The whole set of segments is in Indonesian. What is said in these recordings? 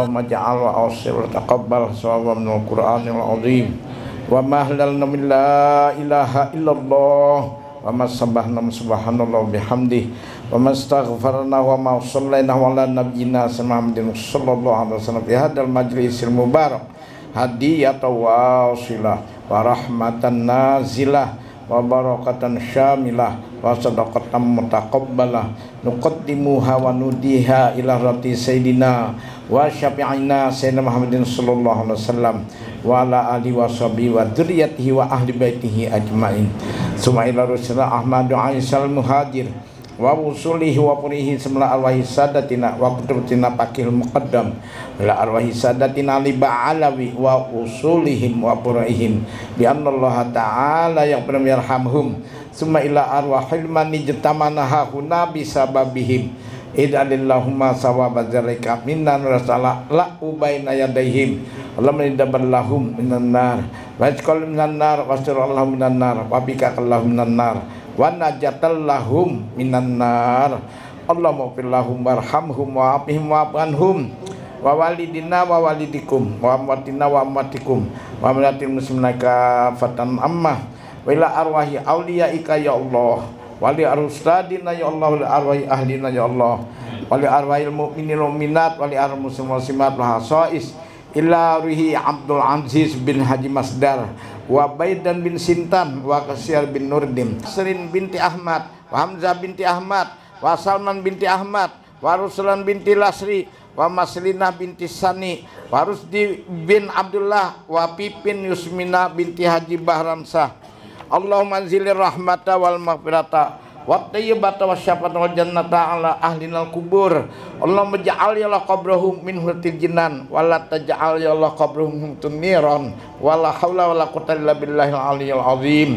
Allahumma ja'al wa awsir wa taqabbal sawaba minal Qur'anil azim wa mahlalna min la ilaha illallah wa ma sabbahna subhanallah bihamdih wa ma astaghfarna wa ma sallaina wa ala nabiyyina Muhammadin sallallahu alaihi wasallam fi hadzal majlisil mubarak hadiyatan wasilah wa rahmatan nazilah wa barakatan syamilah wa sadaqatan mutaqabbalah nuqaddimuha wa nudiha ila rati sayyidina wa syafi'ina sayyidina Muhammadin sallallahu alaihi wasallam wa ala alihi wa sahbihi wa dzurriyyatihi wa ahli baitihi ajmain summa ila rasulillah Ahmadu Aisyal muhajir wa usulihi wa purihi semla arwahi sadatina wa kutubatina pakil muqaddam la arwahi sadatina li ba'alawi wa usulihim wa purihim bi annallaha ta'ala yang pernah yarhamhum summa ila arwahil mani jatamana hahuna bisababihim idalillahumma sawaba dzalika minna rasala la ubaina yadaihim Allahumma idaballahum minan nar wa ajqal minan nar wa sirallahum minan nar wa bikakallahum minan nar wa najatallahum minan nar Allahumma firlahum warhamhum wa afihim wa afanhum wa walidina wa walidikum wa amwatina wa amwatikum wa amwatil muslimina kafatan amma wa ila arwahi awliyaika ya Allah wa li arustadina ya Allah wa li arwahi ahlina ya Allah wa li arwahil mu'minin mu'minat wa li arwahil muslimin muslimat wa hasais ila ruhi Abdul Aziz bin Haji Masdar wa Baidan bin Sintan wa Kasyar bin Nurdin Serin binti Ahmad wa Hamzah binti Ahmad wa Salman binti Ahmad wa Ruslan binti Lasri wa Maslinah binti Sani wa Rusdi bin Abdullah wa Pipin Yusmina binti Haji Bahramsah Allahumma anzilir rahmata wal maghfirata wa tayyibata wa syafata wal jannata ala ahlinal kubur Allahumma ja'al ya Allah qabrahum min hurtil jinan wa la taj'al ya Allah qabrahum tuniran wa la hawla wa la quwwata illa billahil aliyyil azim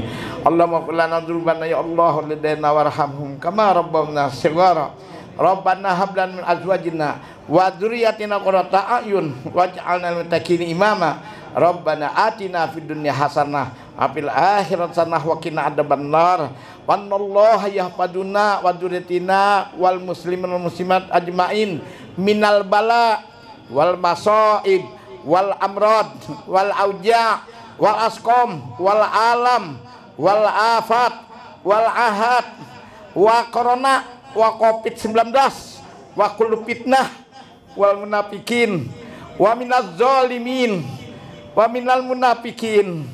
Allahumma qul lana dzunubana ya Allah ladaina warhamhum kama rabbana shighara Rabbana hab lana min azwajina wa dzurriyyatina qurrata a'yun waj'alna lil muttaqina imama Rabbana atina fid dunya hasanah wa fil akhirati hasanah wa qina adzabannar wannallaha yahfaduna wa dzurriyyatina wal muslimin wal muslimat ajmain minal bala wal masaib wal amrad wal auja wal asqam wal alam wal afat wal ahad wa corona wa covid-19 wa kullu fitnah wal munafikin wa minaz zalimin wa minal munafikin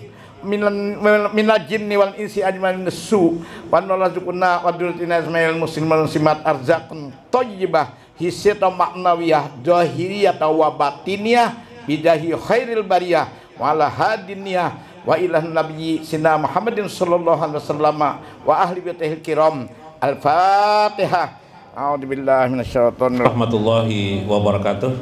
minal jinni wal insi ajmain nasu wa nalazukuna wa duratina ismail musliman simat arzaqun thayyibah hisata ma'nawiyah zahiriyah wa batiniyah bidahi khairil bariyah wa ala hadiniyah wa ilah nabiyyi sina Muhammadin sallallahu alaihi wasallam wa ahli baitihil kiram al-fatihah. A'udzubillahi minasyaitonir rahmatullahi wabarakatuh.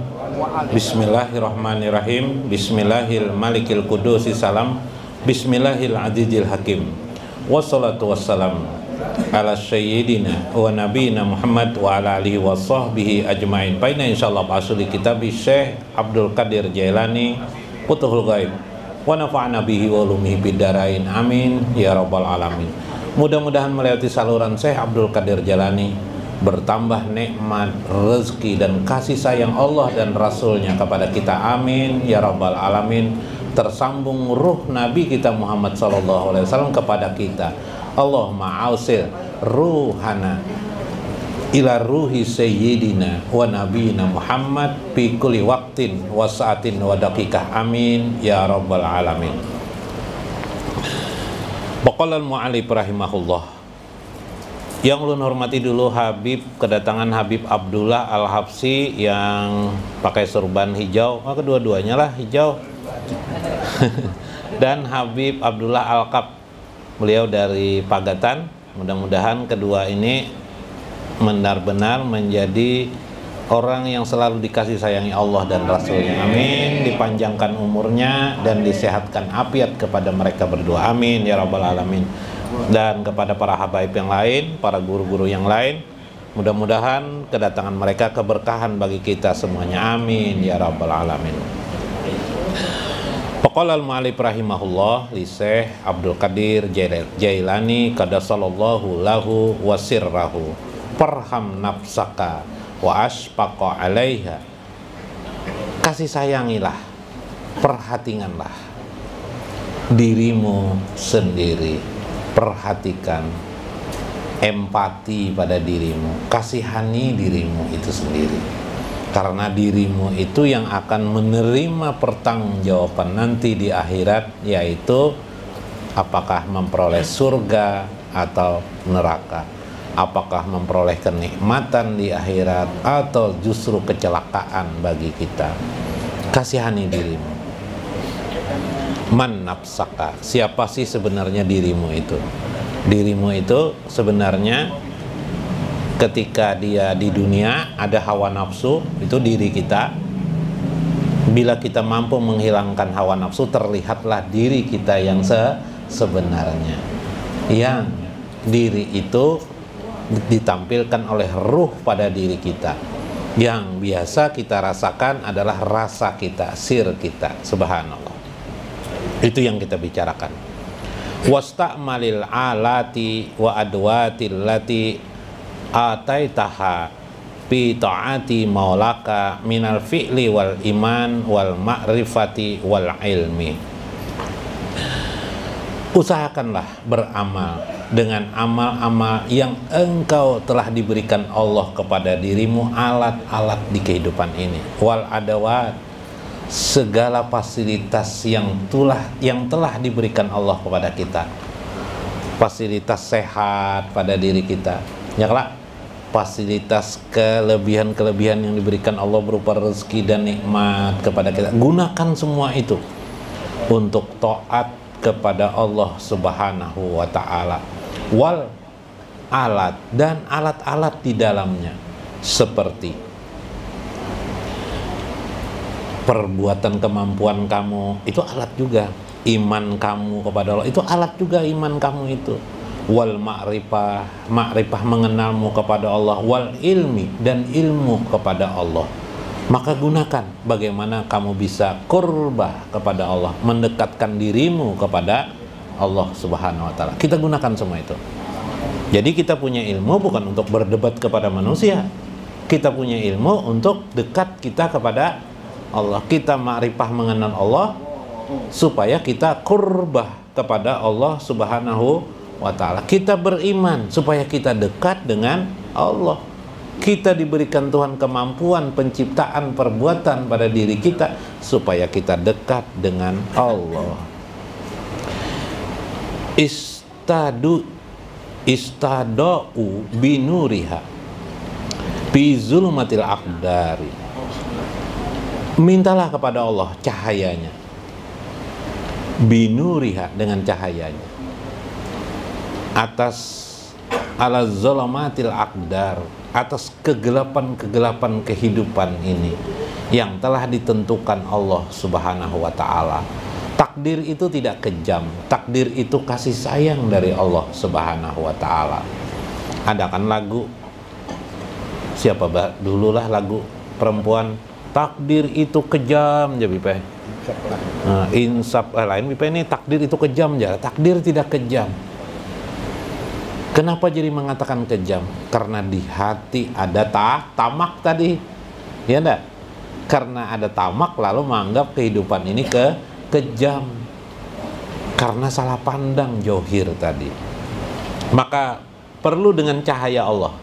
Bismillahirrahmanirrahim. Bismillahil malikil qudusi salam. Bismillahil azizil hakim. Wassalatu wassalam ala sayyidina wa nabiyina Muhammad wa ala alihi wa sahbihi ajmain. Paina insyaallah asli kitab Syekh Abdul Qadir Jailani Futuhul Ghaib. Wa nafa'na bihi wa ulumihi bidarain. Amin ya rabbal alamin. Mudah-mudahan melewati saluran Syekh Abdul Qadir Jailani bertambah nikmat, rezeki dan kasih sayang Allah dan Rasulnya kepada kita. Amin ya rabbal alamin. Tersambung ruh Nabi kita Muhammad sallallahu alaihi wasallam kepada kita. Allahumma ausil ruhana ila ruhi sayyidina wa nabiyina Muhammad fi kulli waqtin wa sa'atin wa daqiqah. Amin ya rabbal alamin. Baqalal mu'allif rahimahullah. Yang ulun hormati dulu Habib, kedatangan Habib Abdullah Al-Habsyi yang pakai surban hijau, kedua-duanya lah hijau dan Habib Abdullah Al-Kab, beliau dari Pagatan. Mudah-mudahan kedua ini benar-benar menjadi orang yang selalu dikasih sayangi Allah dan Rasulnya. Amin. Dipanjangkan umurnya dan disehatkan afiat kepada mereka berdua. Amin ya rabbal alamin. Dan kepada para habaib yang lain, para guru-guru yang lain, mudah-mudahan kedatangan mereka keberkahan bagi kita semuanya. Amin ya rabbal alamin. Faqala al-mu'allif rahimahullah li Syekh Abdul Qadir Jailani qaddasallahu lahu wa sirrahu farham nafsaka wa aspaqa alaiha kasih sayangilah, perhatikanlah dirimu sendiri, perhatikan, empati pada dirimu, kasihani dirimu itu sendiri, karena dirimu itu yang akan menerima pertanggungjawaban nanti di akhirat, yaitu apakah memperoleh surga atau neraka, apakah memperoleh kenikmatan di akhirat atau justru kecelakaan bagi kita. Kasihani dirimu. Man nafsaka, siapa sih sebenarnya dirimu itu? Dirimu itu sebenarnya ketika dia di dunia ada hawa nafsu, itu diri kita. Bila kita mampu menghilangkan hawa nafsu, terlihatlah diri kita yang sebenarnya. Yang diri itu ditampilkan oleh ruh pada diri kita. Yang biasa kita rasakan adalah rasa kita, sir kita. Subhanallah. Itu yang kita bicarakan. Wasta'malil alati wa adwatil lati ataitaha fi ta'ati maulaka minal fi'li wal iman wal ma'rifati wal ilmi. Usahakanlah beramal dengan amal-amal yang engkau telah diberikan Allah kepada dirimu, alat-alat di kehidupan ini, wal adawat, segala fasilitas yang telah diberikan Allah kepada kita, fasilitas sehat pada diri kita, ya kelak fasilitas kelebihan-kelebihan yang diberikan Allah berupa rezeki dan nikmat kepada kita. Gunakan semua itu untuk taat kepada Allah Subhanahu wa ta'ala. Wal alat, dan alat-alat di dalamnya, seperti perbuatan kemampuan kamu, itu alat juga. Iman kamu kepada Allah, itu alat juga iman kamu itu. Wal ma'rifah, ma'rifah mengenalmu kepada Allah. Wal ilmi, dan ilmu kepada Allah. Maka gunakan bagaimana kamu bisa qurbah kepada Allah, mendekatkan dirimu kepada Allah Subhanahu wa ta'ala. Kita gunakan semua itu. Jadi kita punya ilmu bukan untuk berdebat kepada manusia. Kita punya ilmu untuk dekat kita kepada Allah. Kita ma'rifah mengenal Allah supaya kita qurbah kepada Allah Subhanahu wa ta'ala. Kita beriman supaya kita dekat dengan Allah. Kita diberikan Tuhan kemampuan penciptaan perbuatan pada diri kita supaya kita dekat dengan Allah. Istadau binuriha bi zulmatil aqdari. Mintalah kepada Allah cahayanya, binuriha, dengan cahayanya, atas ala zulmatil aqdar, atas kegelapan-kegelapan kehidupan ini yang telah ditentukan Allah Subhanahu wa ta'ala. Takdir itu tidak kejam, takdir itu kasih sayang dari Allah Subhanahu wa ta'ala. Ada kan lagu, siapa dululah lagu perempuan, takdir itu kejam ya Bipe. Nah, insaf lain Bipe ini, takdir itu kejam ya. Takdir tidak kejam. Kenapa jadi mengatakan kejam? Karena di hati ada tamak tadi, ya enggak? Karena ada tamak lalu menganggap kehidupan ini kejam, karena salah pandang johir tadi. Maka perlu dengan cahaya Allah,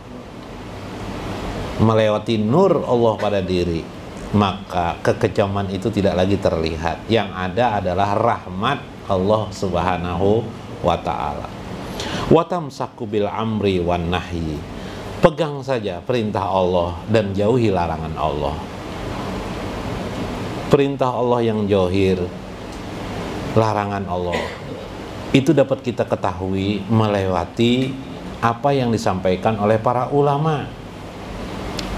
melewati nur Allah pada diri, maka kekejaman itu tidak lagi terlihat. Yang ada adalah rahmat Allah Subhanahu wa ta'ala. Watamsaku bil amri wan nahyi, pegang saja perintah Allah dan jauhi larangan Allah. Perintah Allah yang johir, larangan Allah, itu dapat kita ketahui melewati apa yang disampaikan oleh para ulama.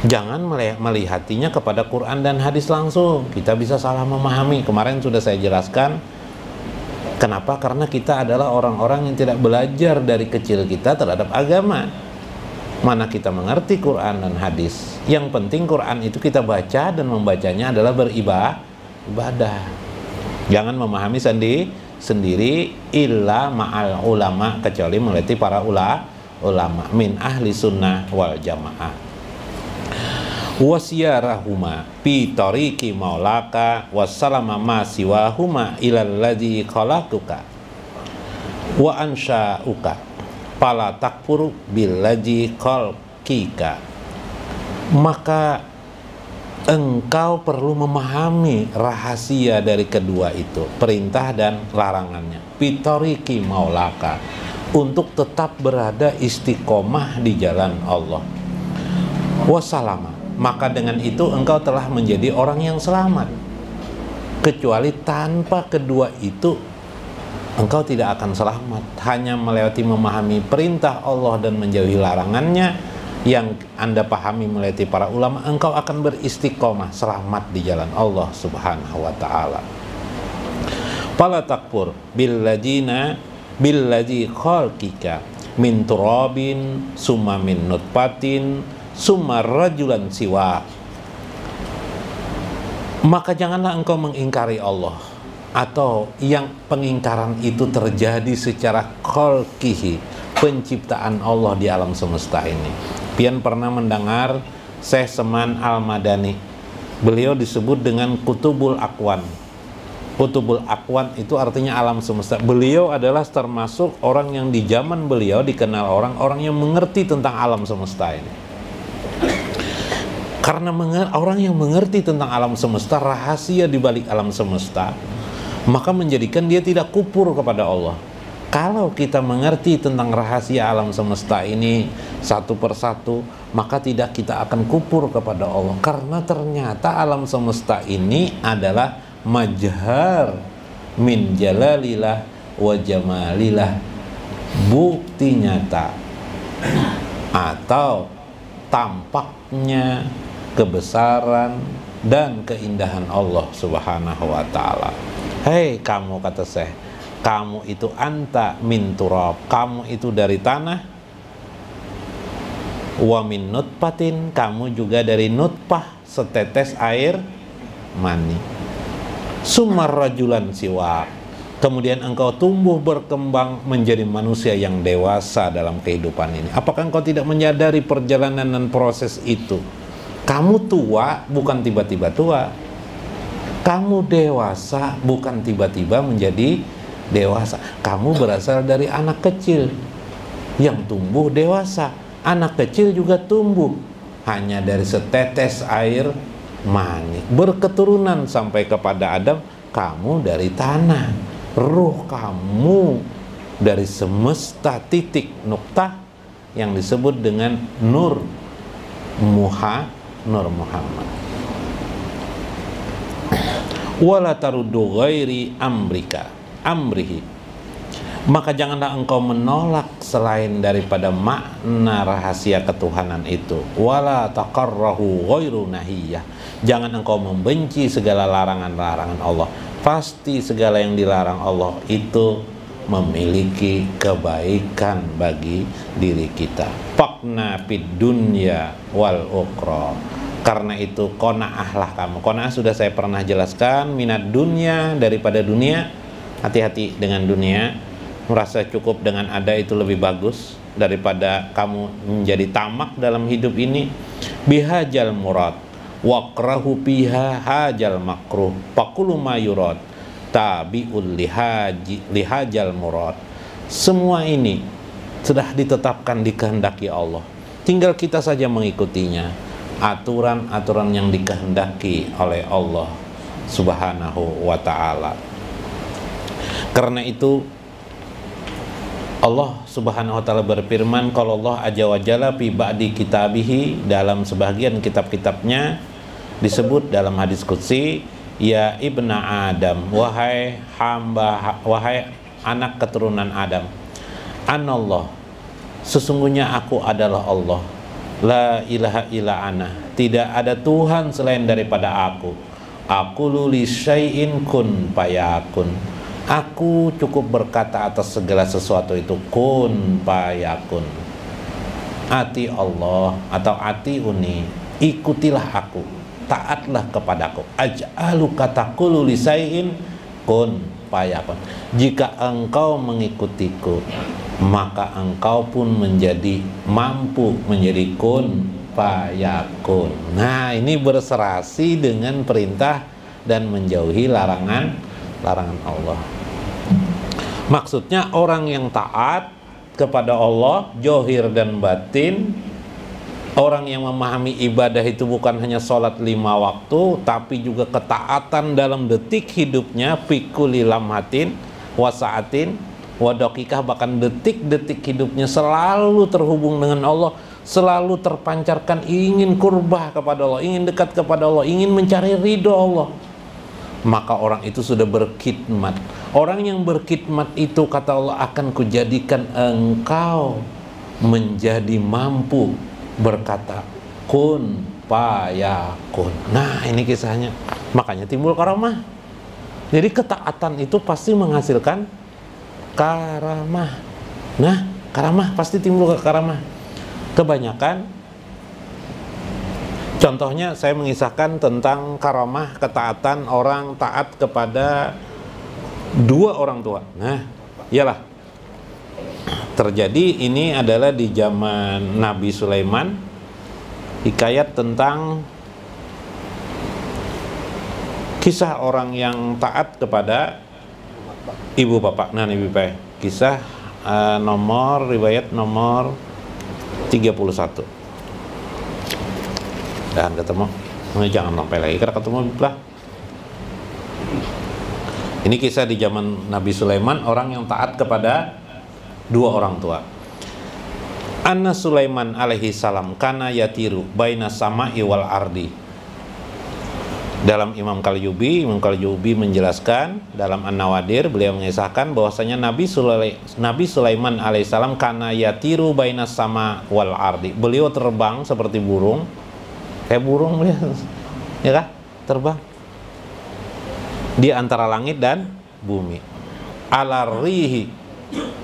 Jangan melihatinya kepada Quran dan hadis langsung, kita bisa salah memahami. Kemarin sudah saya jelaskan kenapa, karena kita adalah orang-orang yang tidak belajar dari kecil kita terhadap agama. Mana kita mengerti Quran dan hadis. Yang penting Quran itu kita baca, dan membacanya adalah beribadah. Jangan memahami sendiri illa ma'al ulama, kecuali melewati para ulama min ahli sunnah wal jamaah. wasiyarahuma fi tariqi maulaka wassalama ma siwahuma ilal ladzi khalaqtuka wa ansha'uka fala takfur billadzi khalqika. Maka engkau perlu memahami rahasia dari kedua itu, perintah dan larangannya. Fi tariqi maulaka, untuk tetap berada istiqomah di jalan Allah. Wassalama, maka dengan itu engkau telah menjadi orang yang selamat. Kecuali tanpa kedua itu engkau tidak akan selamat. Hanya melewati memahami perintah Allah dan menjauhi larangannya yang Anda pahami melewati para ulama, engkau akan beristiqomah, selamat di jalan Allah Subhanahu wa ta'ala. Fala takfur billadzi khalqika min turabin summa min nutfatin summa rajulan siwa. Maka janganlah engkau mengingkari Allah, atau yang pengingkaran itu terjadi secara khalqihi, penciptaan Allah di alam semesta ini. Pian pernah mendengar Syekh Seman Al-Madani. Beliau disebut dengan Kutubul Akwan. Kutubul Akwan itu artinya alam semesta. Beliau adalah termasuk orang yang di zaman beliau dikenal orang-orang yang mengerti tentang alam semesta ini. Karena orang yang mengerti tentang alam semesta, rahasia di balik alam semesta, maka menjadikan dia tidak kufur kepada Allah. Kalau kita mengerti tentang rahasia alam semesta ini satu persatu, maka tidak kita akan kufur kepada Allah. Karena ternyata alam semesta ini adalah majhar min jalalillah wa jamalillah, bukti nyata atau tampaknya kebesaran dan keindahan Allah Subhanahu wa ta'ala. Hei kamu, kata Syekh, kamu itu anta min turab, kamu itu dari tanah, wa min nutfatin, kamu juga dari nutfah, setetes air mani, sumar rajulan siwa, kemudian engkau tumbuh berkembang menjadi manusia yang dewasa dalam kehidupan ini. Apakah engkau tidak menyadari perjalanan dan proses itu? Kamu tua bukan tiba-tiba tua, kamu dewasa bukan tiba-tiba menjadi dewasa. Kamu berasal dari anak kecil yang tumbuh dewasa. Anak kecil juga tumbuh hanya dari setetes air mani, berketurunan sampai kepada Adam. Kamu dari tanah, ruh kamu dari semesta titik nuktah yang disebut dengan Nur Muhammad. Wala taruddu ghairi amrihi, maka janganlah engkau menolak selain daripada makna rahasia ketuhanan itu. Wala taqarrahu ghairu nahiyah, jangan engkau membenci segala larangan-larangan Allah. Pasti segala yang dilarang Allah itu memiliki kebaikan bagi diri kita. Faqna fid dunya wal ukhra, karena itu qanaahlah kamu. Qanaah sudah saya pernah jelaskan, minat dunya, daripada dunia. Hati-hati dengan dunia, merasa cukup dengan ada itu lebih bagus daripada kamu menjadi tamak dalam hidup ini. Bihajal murad waqrahu biha hajal makruh faqulu ma yurad tabiul lihajal murad. Semua ini sudah ditetapkan, dikehendaki Allah, tinggal kita saja mengikutinya. Aturan-aturan yang dikehendaki oleh Allah Subhanahu wa ta'ala. Karena itu Allah Subhanahu wa ta'ala berfirman, kalau Allah Azza wa Jalla fi ba'di kitabihi, dalam sebagian kitab-kitabnya disebut dalam hadis qudsi, ya ibna Adam, wahai hamba, wahai anak keturunan Adam, anallah, sesungguhnya aku adalah Allah, la ilaha illa ana, tidak ada Tuhan selain daripada aku li syai'in kun fayakun, aku cukup berkata atas segala sesuatu itu kun fayakun. Ati Allah atau ati uni, ikutilah aku, taatlah kepadaku. Aj'alu kataqulu li syai'in kun fayakun, jika engkau mengikutiku maka engkau pun menjadi mampu menjadi kun fayakun. Nah, ini berserasi dengan perintah dan menjauhi larangan Allah. Maksudnya orang yang taat kepada Allah zahir dan batin, orang yang memahami ibadah itu bukan hanya sholat 5 waktu, tapi juga ketaatan dalam detik hidupnya, fikuli lamhatin, wasaatin, wadokikah, bahkan detik-detik hidupnya selalu terhubung dengan Allah, selalu terpancarkan ingin kurbah kepada Allah, ingin dekat kepada Allah, ingin mencari ridho Allah. Maka orang itu sudah berkhidmat. Orang yang berkhidmat itu, kata Allah, akan kujadikan engkau menjadi mampu berkata kun fayakun. Nah, ini kisahnya. Makanya timbul karamah. Jadi ketaatan itu pasti menghasilkan karamah. Nah, karamah pasti timbul ke karamah. Kebanyakan contohnya saya mengisahkan tentang karamah ketaatan orang taat kepada 2 orang tua. Nah, iyalah. Terjadi ini adalah di zaman Nabi Sulaiman, hikayat tentang kisah orang yang taat kepada ibu bapak. Nah, ibu bapak, kisah riwayat nomor 31. Dan ketemu, jangan sampai lagi karena ketemu lah. Ini kisah di zaman Nabi Sulaiman, orang yang taat kepada 2 orang tua. Anna Sulaiman alaihi salam kana yatiru baina sama'i wal ardi. Dalam Imam Qalyubi menjelaskan dalam An-Nawadir, beliau mengisahkan bahwasanya Nabi Sulaiman alaihi salam kana yatiru baina sama wal ardi. Beliau terbang seperti burung. Kayak burung beliau. Ya kan? Terbang di antara langit dan bumi. Alarihi,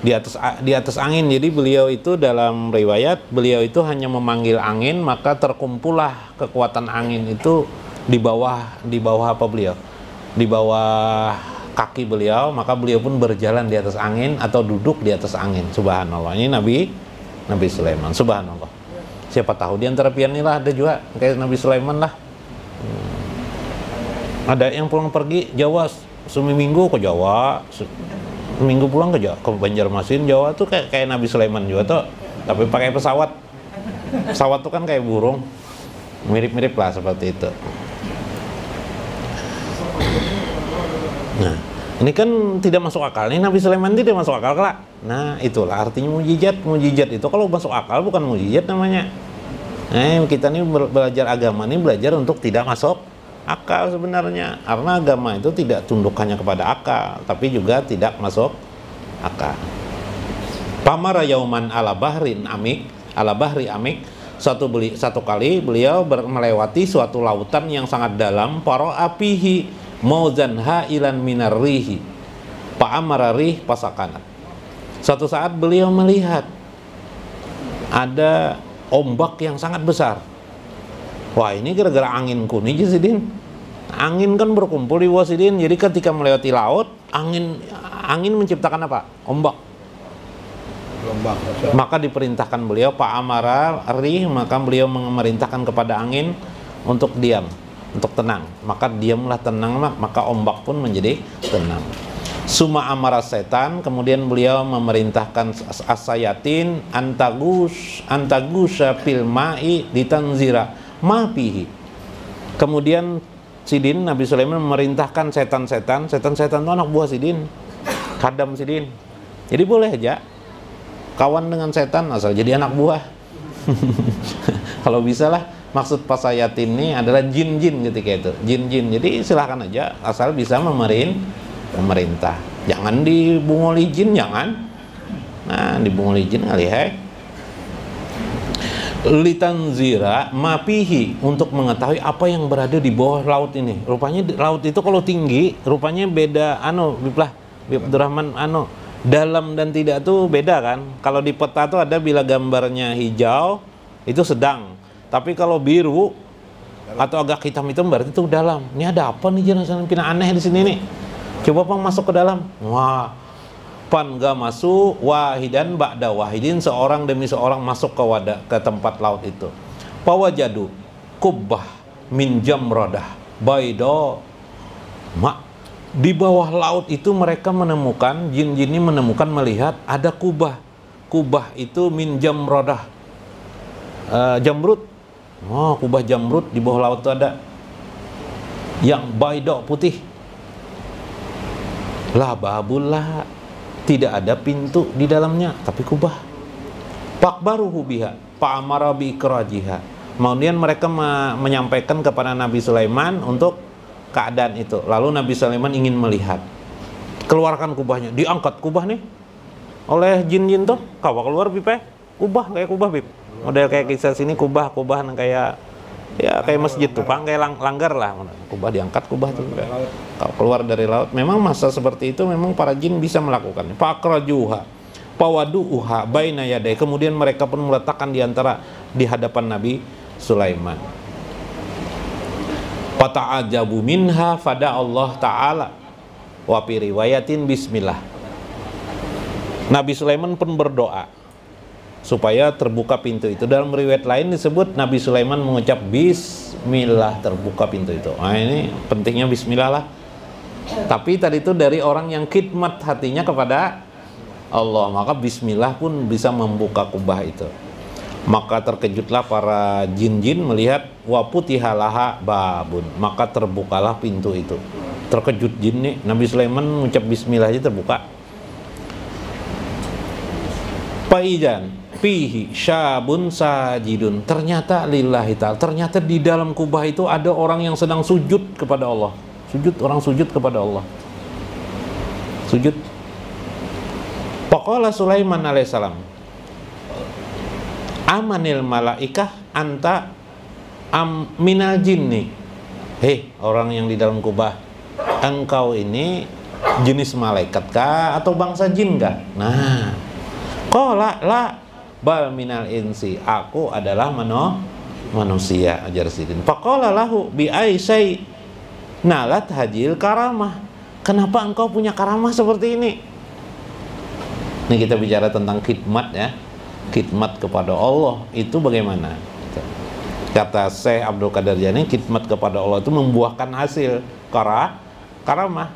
di atas angin. Jadi beliau itu dalam riwayat, beliau itu hanya memanggil angin, maka terkumpullah kekuatan angin itu di bawah apa beliau? Di bawah kaki beliau, maka beliau pun berjalan di atas angin atau duduk di atas angin. Subhanallah. Ini Nabi Sulaiman. Subhanallah. Siapa tahu di antara pian inilah ada juga kayak Nabi Sulaiman lah. Ada yang pulang pergi Jawa seminggu ke Jawa, minggu pulang ke Jawa, ke Banjarmasin. Jawa tuh kayak Nabi Sulaiman juga tuh, tapi pakai pesawat. Pesawat tuh kan kayak burung, mirip-mirip lah seperti itu. Nah, ini kan tidak masuk akal. Ini Nabi Sulaiman tidak masuk akal kelak. Nah, itulah artinya mujizat. Mujizat itu kalau masuk akal bukan mujizat namanya. Nah, kita ini belajar agama ini belajar untuk tidak masuk akal sebenarnya, karena agama itu tidak tunduk hanya kepada akal, tapi juga tidak masuk akal. Pamara yauman ala bahri amik. Satu kali beliau melewati suatu lautan yang sangat dalam. Paro apihi mauzan hailan minar rihi pa'amara rih pasakanat. Suatu saat beliau melihat ada ombak yang sangat besar. Wah, ini gara-gara angin kuning Sidin. Angin kan berkumpul di bawah Sidin. Jadi ketika melewati laut, angin menciptakan apa? Ombak. Maka diperintahkan beliau Pak Amara Rih, maka beliau memerintahkan kepada angin untuk diam, untuk tenang. Maka diamlah, tenang, maka ombak pun menjadi tenang. Suma amara setan, kemudian beliau memerintahkan asayatin antagusha fil ma'i ditanzira mafihi. Kemudian Sidin, Nabi Sulaiman memerintahkan setan-setan itu anak buah Sidin, kadam Sidin. Jadi boleh aja kawan dengan setan asal jadi anak buah. Kalau bisa lah. Maksud pasayatin ini adalah jin-jin ketika itu, jin-jin. Jadi silahkan aja asal bisa memerintah. Jangan dibunguli jin, jangan. Nah, dibunguli jin kali litanzira mapihi, untuk mengetahui apa yang berada di bawah laut ini. Rupanya laut itu kalau tinggi, rupanya beda Abdurrahman dalam dan tidak tuh beda kan. Kalau di peta tuh ada bila gambarnya hijau itu sedang, tapi kalau biru atau agak hitam-hitam berarti itu dalam. Ini ada apa nih jenis pina aneh di sini nih? Coba Pang masuk ke dalam. Wah, Pan gak masuk, wahidan ba'da wahidin, seorang demi seorang masuk ke tempat laut itu. Pawajadu kubbah min jamradah bayda. Di bawah laut itu mereka menemukan, jin-jin ini menemukan, melihat ada kubah. Kubah itu min jamradah, jamrud. Oh, kubah jamrud di bawah laut itu ada, yang bayda, putih. La babullah, tidak ada pintu di dalamnya, tapi kubah. Pakbaruhu biha fa'amara bi ikrajiha. Kemudian mereka menyampaikan kepada Nabi Sulaiman untuk keadaan itu. Lalu Nabi Sulaiman ingin melihat. Keluarkan kubahnya, diangkat kubah nih oleh jin-jin tuh. Kawa keluar pipe, kubah kayak kubah bib. Model kayak kisah sini, kubah kayak, ya kayak masjid tuh, kayak langgar lah. Kubah diangkat, kubah tuh keluar dari laut. Memang masa seperti itu memang para jin bisa melakukannya. Fakrajuha pawaduha baina yaday. Kemudian mereka pun meletakkan di hadapan Nabi Sulaiman. Fata'ajabu minha fada Allah Ta'ala wa fi riwayatin bismillah. Nabi Sulaiman pun berdoa supaya terbuka pintu itu. Dalam riwayat lain disebut Nabi Sulaiman mengucap bismillah, terbuka pintu itu. Nah, ini pentingnya bismillah lah. Tapi tadi itu dari orang yang khidmat hatinya kepada Allah, maka bismillah pun bisa membuka kubah itu. Maka terkejutlah para jin-jin melihat wa putihalaha babun, maka terbukalah pintu itu. Terkejut jin nih, Nabi Sulaiman mengucap bismillah aja terbuka. Faijan fihi syabun sajidun, ternyata lillahi ta'ala, ternyata di dalam kubah itu ada orang yang sedang sujud kepada Allah. Orang sujud kepada Allah. Sujud. Faqala Sulaiman alaihissalam, amanil malaikah anta minal jinni. Hei orang yang di dalam kubah, engkau ini jenis malaikat kah atau bangsa jin kah? Nah, qala la bal minal insi, aku adalah manusia, ajar sidin. Faqala lahu bi aisy nalat hajil karamah, kenapa engkau punya karamah seperti ini? Ini kita bicara tentang khidmat ya. Khidmat kepada Allah itu bagaimana? Kata Syekh Abdul Qadir Jailani, khidmat kepada Allah itu membuahkan hasil karamah.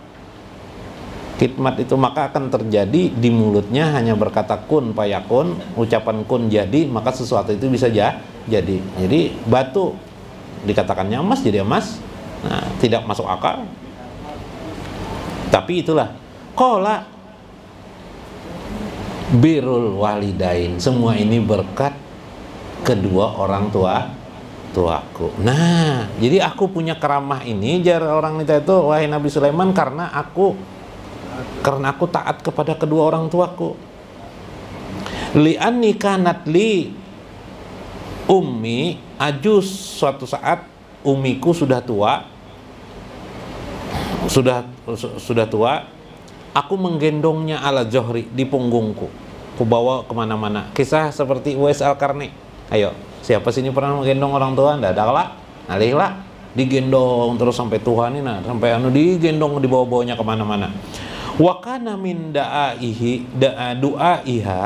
Khidmat itu maka akan terjadi di mulutnya hanya berkata kun payakun, ucapan kun jadi, maka sesuatu itu bisa jadi. Jadi batu dikatakannya emas jadi emas. Nah, tidak masuk akal. Tapi itulah qala birrul walidain, semua ini berkat kedua orang tuaku. Nah, jadi aku punya karamah ini, jar orang itu wahai Nabi Sulaiman, karena aku taat kepada kedua orang tuaku. Li'anni kanat li ummi ajus, suatu saat umiku sudah tua, aku menggendongnya ala johri, di punggungku, aku bawa kemana-mana. Kisah seperti Uwais Al-Qarni. Ayo, siapa sini pernah menggendong orang tua? Nggak ada lah, alihlah digendong terus sampai Tuhan ini, nah sampai digendong, dibawa-bawanya kemana-mana. Wa kana min du'aiha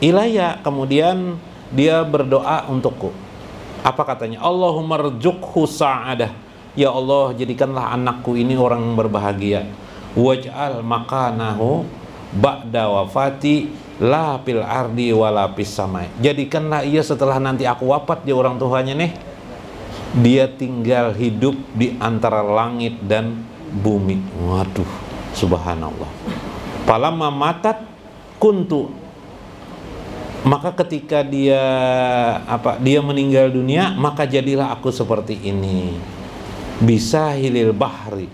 ilayya, kemudian dia berdoa untukku. Apa katanya? Allahumma rzuqhu sa'adah, ya Allah jadikanlah anakku ini orang yang berbahagia. Waj'al makanahu ba'da wafati la fil ardi wala fis samai, jadikanlah ia setelah nanti aku wafat, dia orang tuanya nih, dia tinggal hidup di antara langit dan bumi. Waduh, subhanallah. Falamma matat kuntu, maka ketika dia meninggal dunia, maka jadilah aku seperti ini. Bisa hilil bahri,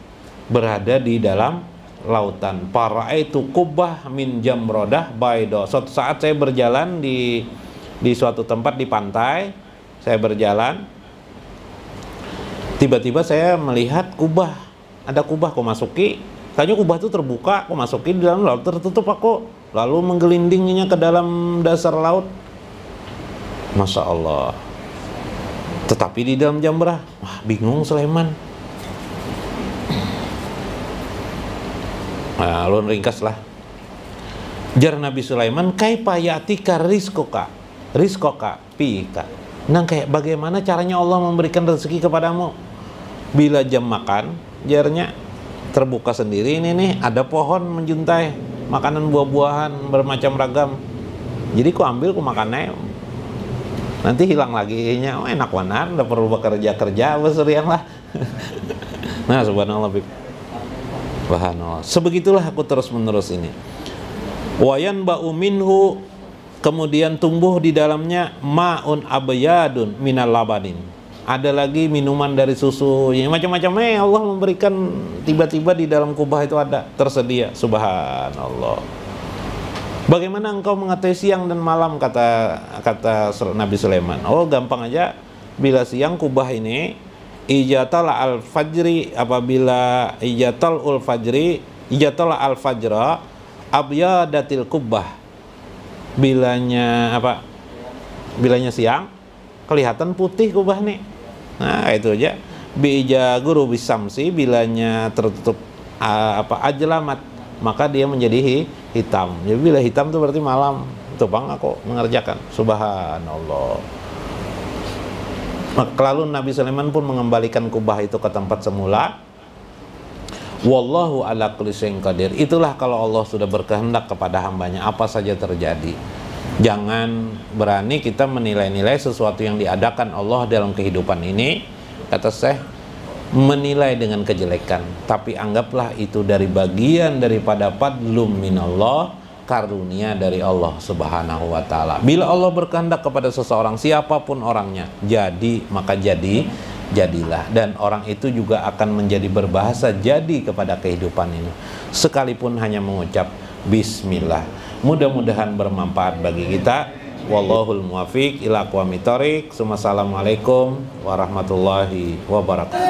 berada di dalam lautan. Paraitu kubah min jamrodah baydo. Suatu saat saya berjalan di suatu tempat di pantai, saya berjalan, tiba-tiba saya melihat kubah, ada kubah, aku masuki, tanya kubah itu terbuka, aku masuki di dalam laut, tertutup, aku lalu menggelindinginya ke dalam dasar laut. Masya Allah. Tetapi di dalam jamrah, wah bingung Sulaiman. Nah, lalu ringkaslah. Jar Nabi Sulaiman, kaifa yatika rizqoka pika. Nah, kayak bagaimana caranya Allah memberikan rezeki kepadamu? Bila jam makan, jarnya terbuka sendiri, ini nih ada pohon menjuntai makanan buah-buahan bermacam ragam. Jadi ku ambil, ku makannya, nanti hilang lagi nya. Oh, enak benar, udah perlu bekerja beserian lah. Nah, subhanallah, subhanallah. Sebegitulah aku terus menerus ini. Wayan ba'u minhu, kemudian tumbuh di dalamnya ma'un abyadun minal labanin. Ada lagi minuman dari susu, macam-macam. Allah memberikan, tiba-tiba di dalam kubah itu ada tersedia. Subhanallah. Bagaimana engkau mengetahui siang dan malam, kata Nabi Sulaiman. Oh, gampang aja. Bila siang kubah ini ijatal al-fajri, apabila ijatal al-fajra abyadatil kubah. Bilanya siang kelihatan putih kubah nih. Nah, itu aja. Bija guru bisamsi, bilanya tertutup ajlamat, maka dia menjadi hitam. Jadi bila hitam itu berarti malam. Itu bang aku mengerjakan. Subhanallah. Lalu Nabi Sulaiman pun mengembalikan kubah itu ke tempat semula. Wallahu ala kulli syai'in qadir. Itulah kalau Allah sudah berkehendak kepada hambanya, apa saja terjadi. Jangan berani kita menilai-nilai sesuatu yang diadakan Allah dalam kehidupan ini, kata Syekh, menilai dengan kejelekan. Tapi anggaplah itu dari bagian daripada fadlum minallah, karunia dari Allah subhanahu wa ta'ala. Bila Allah berkehendak kepada seseorang, siapapun orangnya, jadi maka jadilah. Dan orang itu juga akan menjadi berbahasa jadi kepada kehidupan ini, sekalipun hanya mengucap bismillah. Mudah-mudahan bermanfaat bagi kita. Wallahul muwafiq ila aqwamit thoriq. Assalamualaikum warahmatullahi wabarakatuh.